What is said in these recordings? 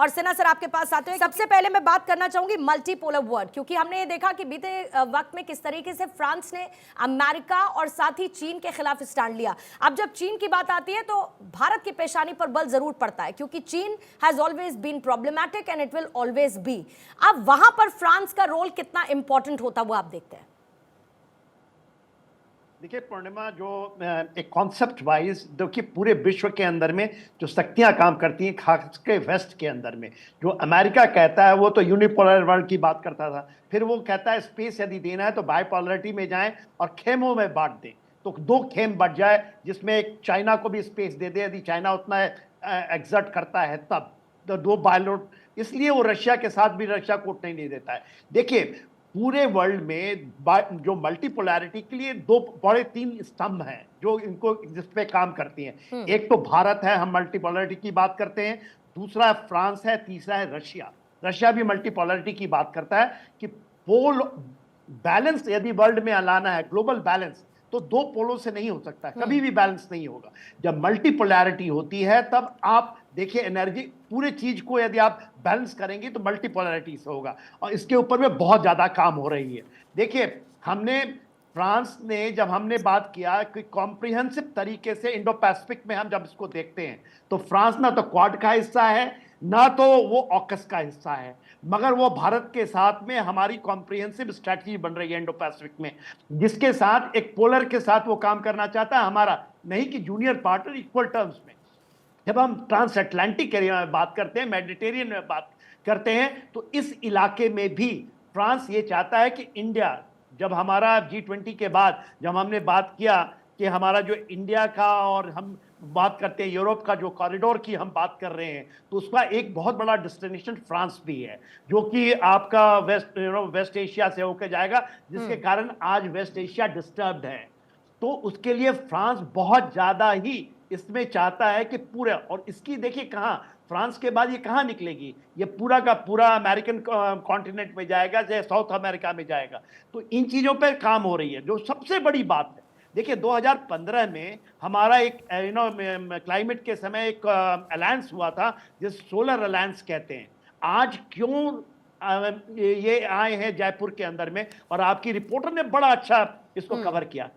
और सिन्हा सर आपके पास आते हैं। सबसे पहले मैं बात करना चाहूंगी मल्टीपोलर वर्ल्ड, क्योंकि हमने ये देखा कि बीते वक्त में किस तरीके से फ्रांस ने अमेरिका और साथ ही चीन के खिलाफ स्टैंड लिया। अब जब चीन की बात आती है तो भारत की पेशानी पर बल जरूर पड़ता है, क्योंकि चीन has always been problematic and it will always be. अब वहां पर फ्रांस का रोल कितना इंपॉर्टेंट होता वो आप देखते हैं। देखिए पूर्णिमा, जो एक कॉन्सेप्ट वाइज देखिए पूरे विश्व के अंदर में जो शक्तियां काम करती हैं, खासकर वेस्ट के अंदर में, जो अमेरिका कहता है वो तो यूनिपोलर वर्ल्ड की बात करता था, फिर वो कहता है स्पेस यदि देना है तो बाइपोलरिटी में जाएं और खेमों में बांट दें, तो दो खेम बढ़ जाए जिसमें एक चाइना को भी स्पेस दे दे, यदि चाइना उतना एग्जर्ट करता है तब तो दो बाइलोट, इसलिए वो रशिया के साथ भी रशिया को उठने नहीं देता है। देखिए पूरे वर्ल्ड में जो मल्टीपोलैरिटी के लिए दो बड़े तीन स्तंभ हैं जो इनको जिस पे काम करती हैं। एक तो भारत है, हम मल्टीपोलैरिटी की बात करते हैं, दूसरा फ्रांस है, तीसरा है रशिया। रशिया भी मल्टीपोलैरिटी की बात करता है कि पोल बैलेंस यदि वर्ल्ड में लाना है, ग्लोबल बैलेंस, तो दो पोलों से नहीं हो सकता, कभी भी बैलेंस नहीं होगा। जब मल्टीपोलैरिटी होती है तब आप देखिए एनर्जी पूरे चीज को यदि आप बैलेंस करेंगे तो मल्टीपोलैरिटी से होगा, और इसके ऊपर में बहुत ज्यादा काम हो रही है। देखिए हमने फ्रांस ने जब हमने बात किया कि कॉम्प्रिहेंसिव तरीके से इंडो पैसिफिक में हम जब इसको देखते हैं तो फ्रांस ना तो क्वाड का हिस्सा है ना तो वो ऑकस का हिस्सा है, मगर वो भारत के साथ में हमारी कॉम्प्रिहेंसिव स्ट्रैटेजी बन रही है इंडो पैसिफिक में, जिसके साथ एक पोलर के साथ वो काम करना चाहता है हमारा, नहीं कि जूनियर पार्टनर, इक्वल टर्म्स में। जब हम ट्रांस अटलांटिक एरिया में बात करते हैं, मेडिटेरियन में बात करते हैं, तो इस इलाके में भी फ्रांस ये चाहता है कि इंडिया, जब हमारा G20 के बाद जब हमने बात किया कि हमारा जो इंडिया का और हम बात करते हैं यूरोप का जो कॉरिडोर की हम बात कर रहे हैं, तो उसका एक बहुत बड़ा डेस्टिनेशन फ्रांस भी है, जो कि आपका वेस्ट एशिया से होकर जाएगा, जिसके कारण आज वेस्ट एशिया डिस्टर्ब्ड है। तो उसके लिए फ्रांस बहुत ज्यादा ही इसमें चाहता है कि पूरा, और इसकी देखिए कहाँ फ्रांस के बाद ये कहाँ निकलेगी, ये पूरा का पूरा अमेरिकन कॉन्टिनेंट में जाएगा, चाहे साउथ अमेरिका में जाएगा। तो इन चीजों पर काम हो रही है। जो सबसे बड़ी बात है, देखिए 2015 में हमारा एक क्लाइमेट के समय एक अलायंस हुआ था जिस सोलर अलायंस कहते हैं। आज क्यों ये आए हैं जयपुर के अंदर में, और आपकी रिपोर्टर ने बड़ा अच्छा इसको कवर किया।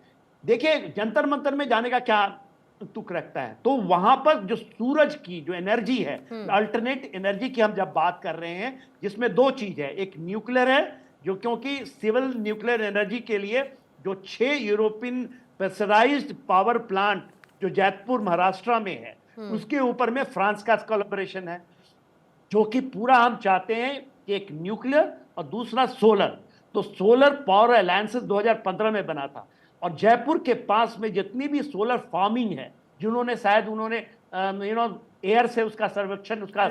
देखिए जंतर मंतर में जाने का क्या तुक रखता है, तो वहां पर जो सूरज की जो एनर्जी है, अल्टरनेट एनर्जी की हम जब बात कर रहे हैं, जिसमें दो चीज है, एक न्यूक्लियर है, जो क्योंकि सिविल न्यूक्लियर एनर्जी के लिए जो 6 यूरोपियन प्रेशराइज्ड पावर प्लांट जो जयपुर महाराष्ट्र में है, उसके ऊपर में फ्रांस का कोलैबोरेशन है, जो कि पूरा हम चाहते हैं कि एक न्यूक्लियर और दूसरा सोलर। तो सोलर पावर अलायंसेस 2015 में बना था, और जयपुर के पास में जितनी भी सोलर फार्मिंग है, जिन्होंने शायद उन्होंने एयर से उसका सर्वेक्षण उसका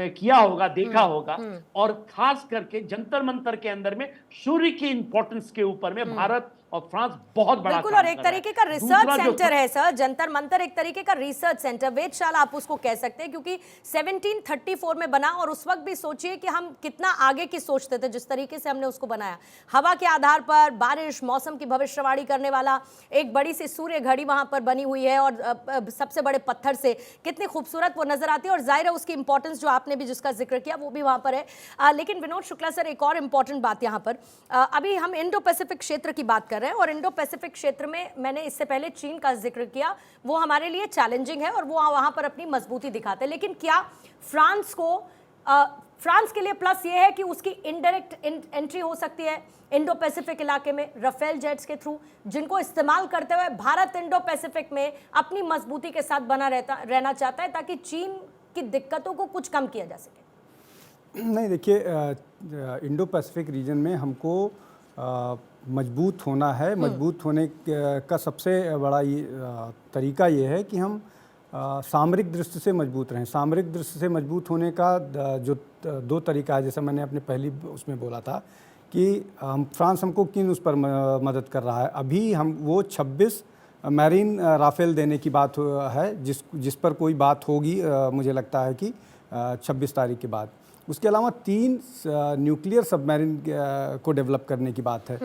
किया होगा, देखा होगा, और खास करके जंतर मंतर के अंदर में सूर्य की इंपॉर्टेंस के ऊपर में भारत और फ्रांस बहुत बड़ा बिल्कुल, और एक तरीके का रिसर्च सेंटर है सर, जंतर मंतर एक तरीके का रिसर्च सेंटर, वेधशाला आप उसको कह सकते हैं, क्योंकि 1734 में बना, और उस वक्त भी सोचिए कि हम कितना आगे की सोचते थे जिस तरीके से हमने उसको बनाया। हवा के आधार पर बारिश, मौसम की भविष्यवाणी करने वाला एक बड़ी सी सूर्य घड़ी वहां पर बनी हुई है, और सबसे बड़े पत्थर से कितनी खूबसूरत वो नजर आती है, और जाहिर है उसकी इंपॉर्टेंस जो आपने भी जिसका जिक्र किया वो भी वहां पर है। लेकिन विनोद शुक्ला सर, एक और इंपॉर्टेंट बात यहाँ पर, अभी हम इंडो पैसिफिक क्षेत्र की बात कर रहे हैं, और इंडो पैसिफिक क्षेत्र में मैंने इससे पहले चीन का जिक्र किया, वो हमारे लिए चैलेंजिंग है और वो वहां पर अपनी मजबूती दिखाते हैं। लेकिन क्या फ्रांस के लिए प्लस ये है कि उसकी इनडायरेक्ट एंट्री हो सकती है इंडो पैसिफिक इलाके में राफेल जेट्स के थ्रू, जिनको इस्तेमाल करते हुए भारत इंडो पैसिफिक में अपनी मजबूती के साथ बना रहना चाहता है, ताकि चीन की दिक्कतों को कुछ कम किया जा सके। नहीं, देखिए इंडो पैसिफिक रीजन में हमको मजबूत होना है। मजबूत होने का सबसे बड़ा तरीका ये है कि हम सामरिक दृष्टि से मजबूत रहें। सामरिक दृष्टि से मजबूत होने का जो दो तरीका है, जैसा मैंने अपने पहली उसमें बोला था कि फ्रांस हमको किन उस पर मदद कर रहा है। अभी हम वो 26 मैरीन राफेल देने की बात है, जिस पर कोई बात होगी मुझे लगता है कि 26 तारीख के बाद। उसके अलावा 3 न्यूक्लियर सबमरीन को डेवलप करने की बात है।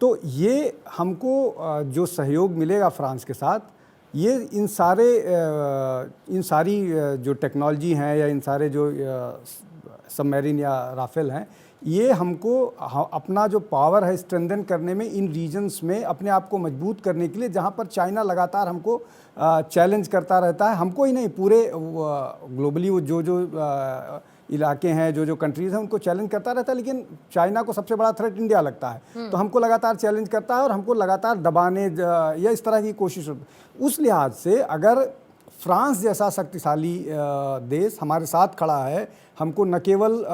तो ये हमको जो सहयोग मिलेगा फ्रांस के साथ, ये इन सारी जो टेक्नोलॉजी हैं या इन सारे जो सबमरीन या राफेल हैं, ये हमको अपना जो पावर है स्ट्रेंथन करने में, इन रीजन्स में अपने आप को मजबूत करने के लिए, जहाँ पर चाइना लगातार हमको चैलेंज करता रहता है, हमको ही नहीं पूरे ग्लोबली वो जो इलाके हैं, जो कंट्रीज़ हैं, उनको चैलेंज करता रहता है। लेकिन चाइना को सबसे बड़ा थ्रेट इंडिया लगता है, तो हमको लगातार चैलेंज करता है और हमको लगातार दबाने या इस तरह की कोशिश होती है। उस लिहाज से अगर फ्रांस जैसा शक्तिशाली देश हमारे साथ खड़ा है, हमको न केवल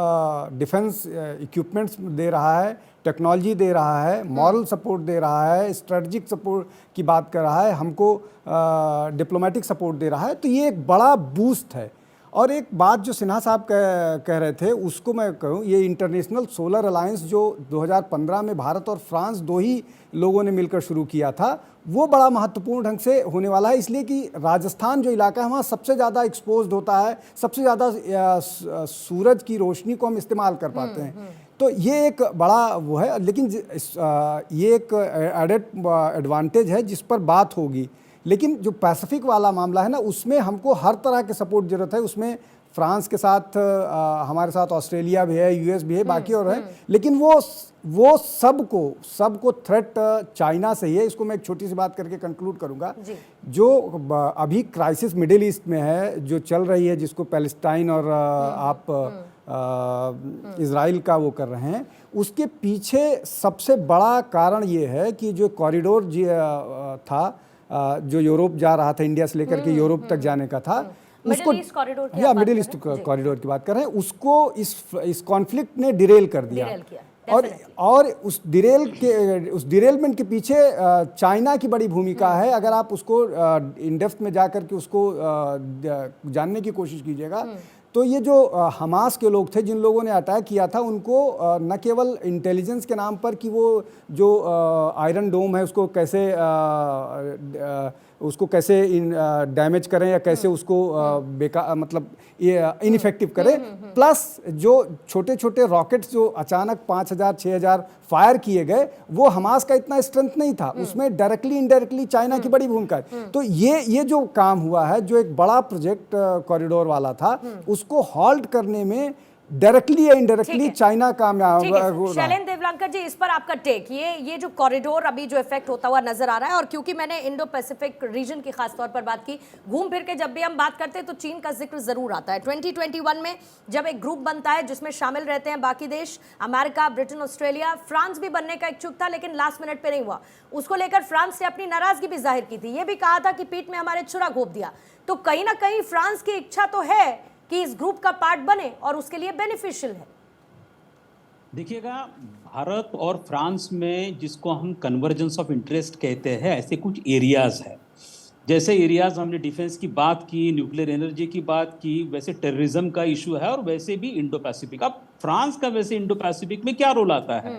डिफेंस इक्विपमेंट्स दे रहा है, टेक्नोलॉजी दे रहा है, मॉरल सपोर्ट दे रहा है, स्ट्रेटजिक सपोर्ट की बात कर रहा है, हमको डिप्लोमेटिक सपोर्ट दे रहा है, तो ये एक बड़ा बूस्ट है। और एक बात जो सिन्हा साहब कह रहे थे, उसको मैं कहूँ, ये इंटरनेशनल सोलर अलायंस जो 2015 में भारत और फ्रांस दो ही लोगों ने मिलकर शुरू किया था, वो बड़ा महत्वपूर्ण ढंग से होने वाला है, इसलिए कि राजस्थान जो इलाका है वहाँ सबसे ज़्यादा एक्सपोज्ड होता है, सबसे ज़्यादा सूरज की रोशनी को हम इस्तेमाल कर पाते हैं। तो ये एक बड़ा वो है, लेकिन ये एक एडेड एडवांटेज है जिस पर बात होगी। लेकिन जो पैसिफिक वाला मामला है ना, उसमें हमको हर तरह के सपोर्ट जरूरत है। उसमें फ्रांस के साथ हमारे साथ ऑस्ट्रेलिया भी है, यूएस भी है, बाकी और है, लेकिन वो सबको थ्रेट चाइना से ही है। इसको मैं एक छोटी सी बात करके कंक्लूड करूंगा। जो अभी क्राइसिस मिडिल ईस्ट में है, जो चल रही है, जिसको पैलेस्टाइन और आप इज़राइल का वो कर रहे हैं, उसके पीछे सबसे बड़ा कारण ये है कि जो कॉरिडोर था, जो यूरोप जा रहा था, इंडिया से लेकर के यूरोप तक जाने का था, उसको मिडिल ईस्ट कॉरिडोर की बात कर रहे हैं, उसको इस कॉन्फ्लिक्ट ने डिरेल कर दिया। और उस डिरेलमेंट के पीछे चाइना की बड़ी भूमिका है। अगर आप उसको इन डेप्थ में जा कर के उसको जानने की कोशिश कीजिएगा, तो ये जो हमास के लोग थे, जिन लोगों ने अटैक किया था, उनको न केवल इंटेलिजेंस के नाम पर कि वो जो आयरन डोम है उसको कैसे डैमेज करें या कैसे उसको बेकार, मतलब इनइफेक्टिव करें, प्लस जो छोटे छोटे रॉकेट्स जो अचानक 5000 6000 फायर किए गए, वो हमास का इतना स्ट्रेंथ नहीं था, उसमें डायरेक्टली इनडायरेक्टली चाइना की बड़ी भूमिका है। तो ये जो काम हुआ है, जो एक बड़ा प्रोजेक्ट कॉरिडोर वाला था, उसको हॉल्ट करने में डायरेक्टली या इनडायरेक्टली चाइना कामयाब। शैलेंद्र देवलंकर जी, इस पर आपका टेक, ये जो कॉरिडोर अभी जो इफेक्ट होता हुआ नजर आ रहा है, और क्योंकि मैंने इंडो पैसिफिक रीजन की खास तौर पर बात की, घूम फिर के जब भी हम बात करते हैं तो चीन का जिक्र जरूर आता है। 2021 में जब एक ग्रुप बनता है जिसमें शामिल रहते हैं बाकी देश, अमेरिका, ब्रिटेन, ऑस्ट्रेलिया, फ्रांस भी बनने का इच्छुक था, लेकिन लास्ट मिनट पे नहीं हुआ। उसको लेकर फ्रांस ने अपनी नाराजगी भी जाहिर की थी, ये भी कहा था कि पीठ में हमारे छुरा घोंप दिया। तो कहीं ना कहीं फ्रांस की इच्छा तो है कि इस ग्रुप का पार्ट बने और उसके लिए बेनिफिशियल है। देखिएगा, भारत और फ्रांस में जिसको हम कन्वर्जेंस ऑफ इंटरेस्ट कहते हैं, ऐसे कुछ एरियाज है। जैसे एरियाज हमने डिफेंस की बात की, न्यूक्लियर एनर्जी की बात की, वैसे टेररिज्म का इशू है, और वैसे भी इंडो पैसिफिक। अब फ्रांस का वैसे इंडो पैसिफिक में क्या रोल आता है?